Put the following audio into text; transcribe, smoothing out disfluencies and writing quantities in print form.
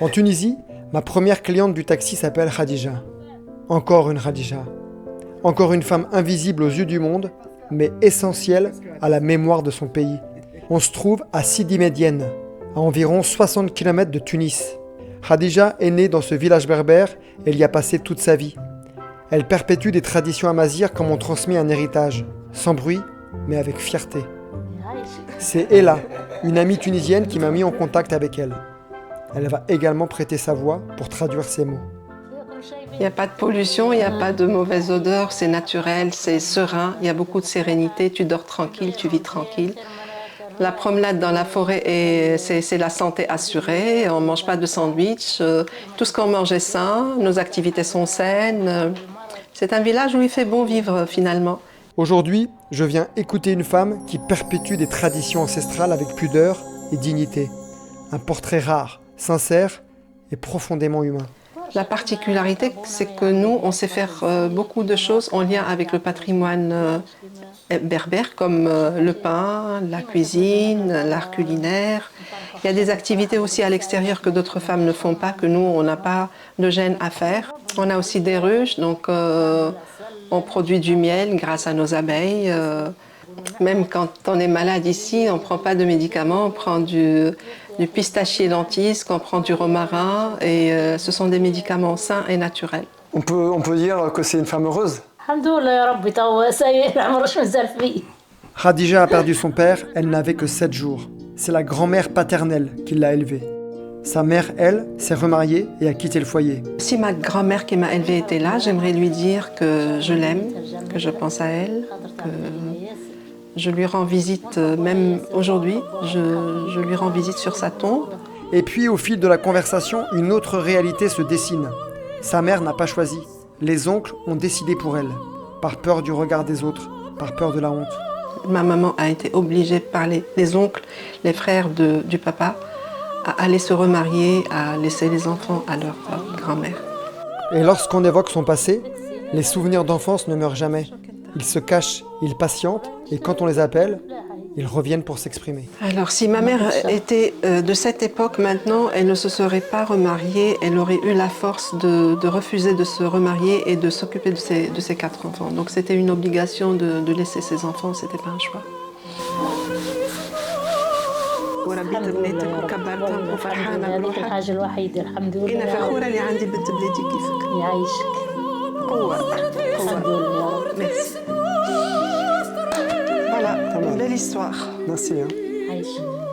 En Tunisie, ma première cliente du taxi s'appelle Khadija. Encore une Khadija. Encore une femme invisible aux yeux du monde, mais essentielle à la mémoire de son pays. On se trouve à Sidi Médienne, à environ 60 km de Tunis. Khadija est née dans ce village berbère et elle y a passé toute sa vie. Elle perpétue des traditions amazighs comme on transmet un héritage, sans bruit, mais avec fierté. C'est Ella, une amie tunisienne qui m'a mis en contact avec elle. Elle va également prêter sa voix pour traduire ces mots. Il n'y a pas de pollution, il n'y a pas de mauvaise odeur, c'est naturel, c'est serein, il y a beaucoup de sérénité, tu dors tranquille, tu vis tranquille. La promenade dans la forêt, c'est la santé assurée, on ne mange pas de sandwich, tout ce qu'on mange est sain, nos activités sont saines. C'est un village où il fait bon vivre finalement. Aujourd'hui, je viens écouter une femme qui perpétue des traditions ancestrales avec pudeur et dignité. Un portrait rare, sincère et profondément humain. La particularité, c'est que nous, on sait faire beaucoup de choses en lien avec le patrimoine berbère, comme le pain, la cuisine, l'art culinaire. Il y a des activités aussi à l'extérieur que d'autres femmes ne font pas, que nous, on n'a pas de gêne à faire. On a aussi des ruches, donc on produit du miel grâce à nos abeilles. Même quand on est malade ici, on ne prend pas de médicaments, on prend du pistachier lentisque, on prend du romarin et ce sont des médicaments sains et naturels. On peut dire que c'est une femme heureuse. Khadija a perdu son père, elle n'avait que 7 jours. C'est la grand-mère paternelle qui l'a élevée. Sa mère, elle, s'est remariée et a quitté le foyer. Si ma grand-mère qui m'a élevée était là, j'aimerais lui dire que je l'aime, que je pense à elle, que je lui rends visite, même aujourd'hui, je lui rends visite sur sa tombe. Et puis, au fil de la conversation, une autre réalité se dessine. Sa mère n'a pas choisi. Les oncles ont décidé pour elle, par peur du regard des autres, par peur de la honte. Ma maman a été obligée par les oncles, les frères du papa, à aller se remarier, à laisser les enfants à leur grand-mère. Et lorsqu'on évoque son passé, les souvenirs d'enfance ne meurent jamais. Ils se cachent, ils patientent, et quand on les appelle, ils reviennent pour s'exprimer. Alors, si ma mère était de cette époque maintenant, elle ne se serait pas remariée, elle aurait eu la force de refuser de se remarier et de s'occuper de ses 4 enfants. Donc c'était une obligation de laisser ses enfants, c'était pas un choix. وربيت بناتك وكبرتهم وفرحانه بروحك. الحاجه الوحيده الحمد لله. انا فخوره اللي عندي بنت بلادي كيفك. يعيشك. قوه. الحمد لله. ميرسي. Voilà, une belle histoire. Merci. عايشك.